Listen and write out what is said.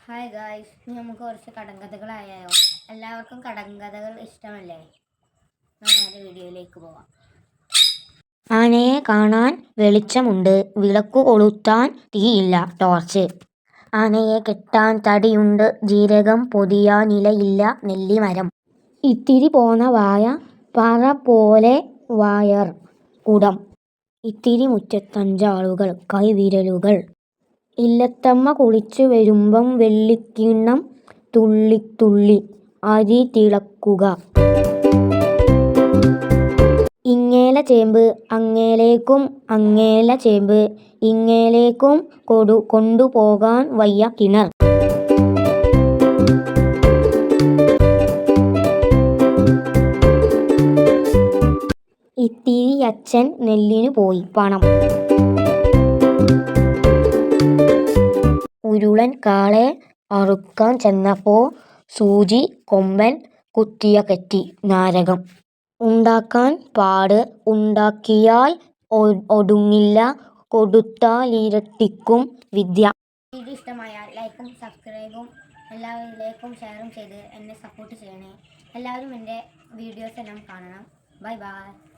Hi guys, ഇനി നമുക്ക് കുറച്ച് കടങ്കഥകളായോ? എല്ലാവർക്കും കടങ്കഥകൾ ഇഷ്ടമല്ലേ? നേരെ വീഡിയോയിലേക്ക് പോവാം. ആനയെ കാണാൻ വെളിച്ചമുണ്ട്, വിളക്കു കൊളുത്താൻ തീയില്ല, ടോർച്ച്. ആനയെ കെട്ടാൻ തടിയുണ്ട്, ജീരകം പൊതിയാൻ ഇലയില്ല, നെല്ലിമരം. ഇത്തിരി പോന്ന വായ, പറ പോലെ വയർ, കുടം. ഇത്തിരി മുറ്റത്തഞ്ചാളുകൾ, കൈവിരലുകൾ. ഇല്ലത്തമ്മ കുളിച്ചു വരുമ്പം വെള്ളിക്കിണ്ണം തുള്ളിത്തുള്ളി അരി തിളക്കുക. ഇങ്ങേല ചേമ്പ് അങ്ങേലേക്കും, അങ്ങേല ചേമ്പ് ഇങ്ങേലേക്കും, കൊണ്ടുപോകാൻ വയ്യ കിണർ. ഇത്തിരിയച്ഛൻ നെല്ലിനു പോയി, പണം. ഉരുളൻ കാളെ അറുക്കാൻ ചെന്നപ്പോൾ സൂചി കൊമ്പൻ കുത്തിയ കറ്റി, നാരകം. ഉണ്ടാക്കാൻ പാട്, ഉണ്ടാക്കിയാൽ ഒടുങ്ങില്ല, കൊടുത്താലിരട്ടിക്കും വിദ്യ. വീഡിയോ ഇഷ്ടമായാൽ ലൈക്കും സബ്സ്ക്രൈബും എല്ലാവരിലേക്കും ഷെയറും ചെയ്ത് എന്നെ സപ്പോർട്ട് ചെയ്യണേ. എല്ലാവരും എൻ്റെ വീഡിയോസ് എല്ലാം കാണണം. Bye bye.